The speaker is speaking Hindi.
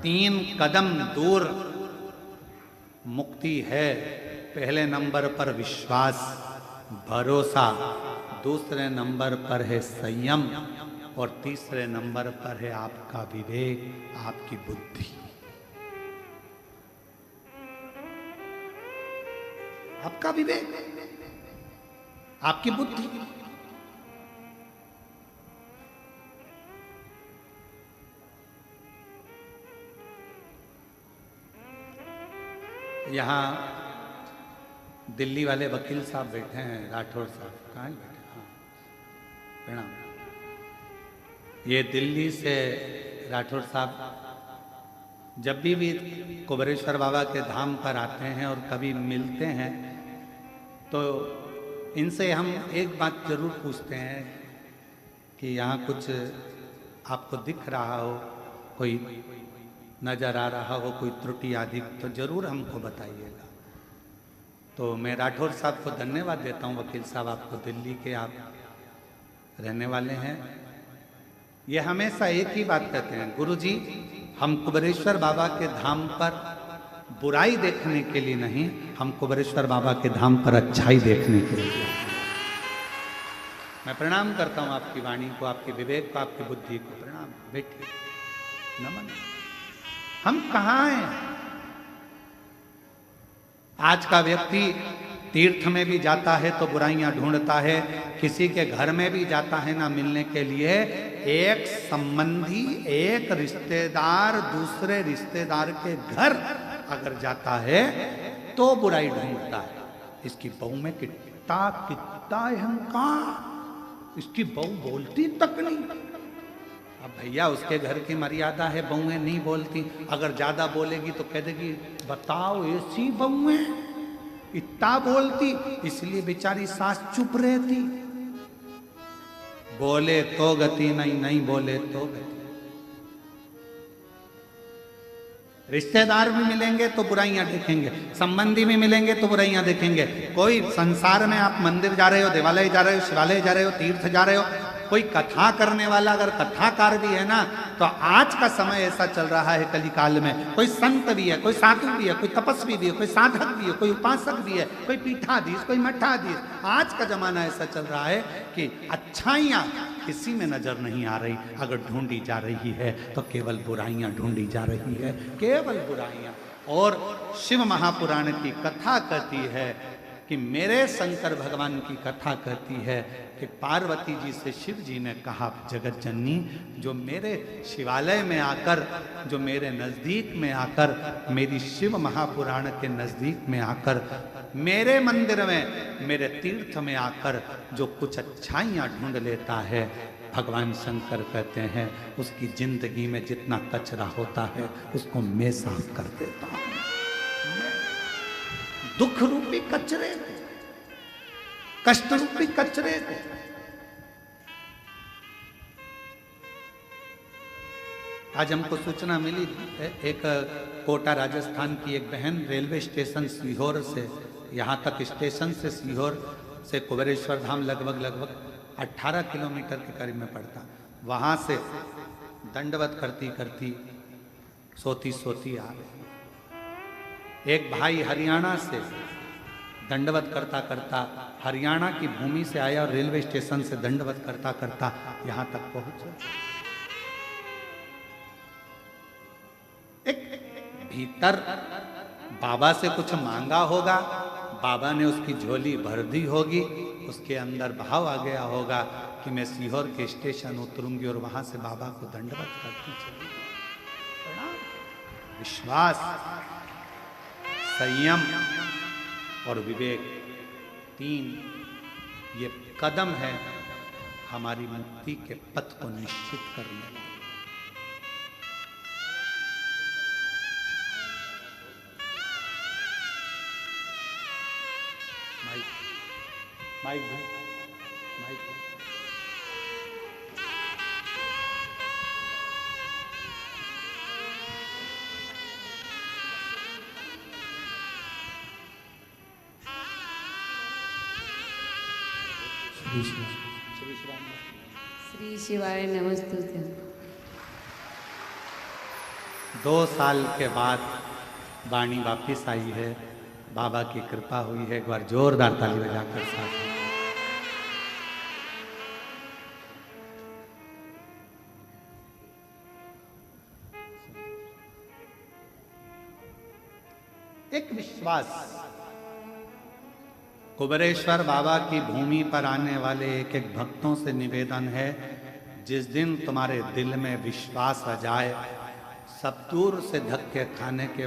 3 कदम दूर मुक्ति है। पहले नंबर पर विश्वास, भरोसा, दूसरे नंबर पर है संयम और तीसरे नंबर पर है आपका विवेक, आपकी बुद्धि। आपका विवेक, आपकी बुद्धि। यहाँ दिल्ली वाले वकील साहब बैठे हैं, राठौर साहब। कहाँ बैठे? हाँ, प्रणाम। ये दिल्ली से राठौर साहब जब भी कुबेरेश्वर बाबा के धाम पर आते हैं और कभी मिलते हैं तो इनसे हम एक बात जरूर पूछते हैं कि यहाँ कुछ आपको दिख रहा हो, कोई नजर आ रहा हो, कोई त्रुटि आदि, तो जरूर हमको बताइएगा। तो मैं राठौर साहब को धन्यवाद देता हूँ। वकील साहब, आपको दिल्ली के आप रहने वाले हैं। ये हमेशा एक ही बात कहते हैं, गुरुजी हम कुबेरेश्वर बाबा के धाम पर बुराई देखने के लिए नहीं, हम कुबेरेश्वर बाबा के धाम पर अच्छाई देखने के लिए। मैं प्रणाम करता हूँ आपकी वाणी को, आपके विवेक को, आपकी बुद्धि को। प्रणाम, बैठिए, नमन। हम कहाँ हैं? आज का व्यक्ति तीर्थ में भी जाता है तो बुराइयां ढूंढता है, किसी के घर में भी जाता है ना मिलने के लिए। एक संबंधी, एक रिश्तेदार दूसरे रिश्तेदार के घर अगर जाता है तो बुराई ढूंढता है। इसकी बहू में कितना कितना अहंकार, इसकी बहू बोलती तक नहीं। अब भैया उसके घर की मर्यादा है, बहुएं नहीं बोलती। अगर ज्यादा बोलेगी तो कह देगी बताओ ऐसी बहुएं इतना बोलती, इसलिए बेचारी सास चुप रहती। बोले तो गति नहीं, नहीं बोले तो गति। रिश्तेदार भी मिलेंगे तो बुराइयां देखेंगे, संबंधी भी मिलेंगे तो बुराइयां देखेंगे। कोई संसार में आप मंदिर जा रहे हो, देवालय जा रहे हो, शिवालय जा रहे हो, तीर्थ जा रहे हो, कोई कथा करने वाला अगर कथाकार भी है ना, तो आज का समय ऐसा चल रहा है कलिकाल में, कोई संत भी है, कोई साधु भी है, कोई तपस्वी भी है, कोई साधक भी है, कोई उपासक भी है, कोई पीठाधीश, कोई मठाधीश। आज का जमाना ऐसा चल रहा है कि अच्छाइयाँ किसी में नजर नहीं आ रही। अगर ढूंढी जा रही है तो केवल बुराइयां ढूंढी जा रही है, केवल बुराइयां। और शिव महापुराण की कथा कहती है कि मेरे शंकर भगवान की कथा कहती है कि पार्वती जी से शिव जी ने कहा, जगत जननी, जो मेरे शिवालय में आकर, जो मेरे नज़दीक में आकर, मेरी शिव महापुराण के नज़दीक में आकर, मेरे मंदिर में, मेरे तीर्थ में आकर जो कुछ अच्छाइयाँ ढूंढ लेता है, भगवान शंकर कहते हैं उसकी जिंदगी में जितना कचरा होता है उसको मैं साफ कर देता हूँ। दुख रूपी कचरे को, कष्ट रूपी कचरे को। आज हमको सूचना मिली, एक कोटा राजस्थान की एक बहन रेलवे स्टेशन सीहोर से, यहाँ तक स्टेशन से सीहोर से कुबेरेश्वर धाम लगभग 18 किलोमीटर के करीब में पड़ता। वहाँ से दंडवत करती करती सोती आ रही। एक भाई हरियाणा से दंडवत करता करता हरियाणा की भूमि से आया और रेलवे स्टेशन से दंडवत करता करता यहाँ तक पहुंचा। एक भीतर बाबा से कुछ मांगा होगा, बाबा ने उसकी झोली भर दी होगी, उसके अंदर भाव आ गया होगा कि मैं सीहोर के स्टेशन उतरूंगी और वहां से बाबा को दंडवत करती चली। विश्वास, संयम और विवेक, 3 ये कदम है हमारी मुक्ति के पथ को निश्चित करने वाले। माइक श्री शिवाय नमस्तुते। 2 साल के बाद वाणी वापिस आई है, बाबा की कृपा हुई है। एक बार जोरदार ताली बजाकर साथ एक विश्वास, कुबेरेश्वर बाबा की भूमि पर आने वाले एक एक भक्तों से निवेदन है, जिस दिन तुम्हारे दिल में विश्वास आ जाए, सब दूर से धक्के खाने के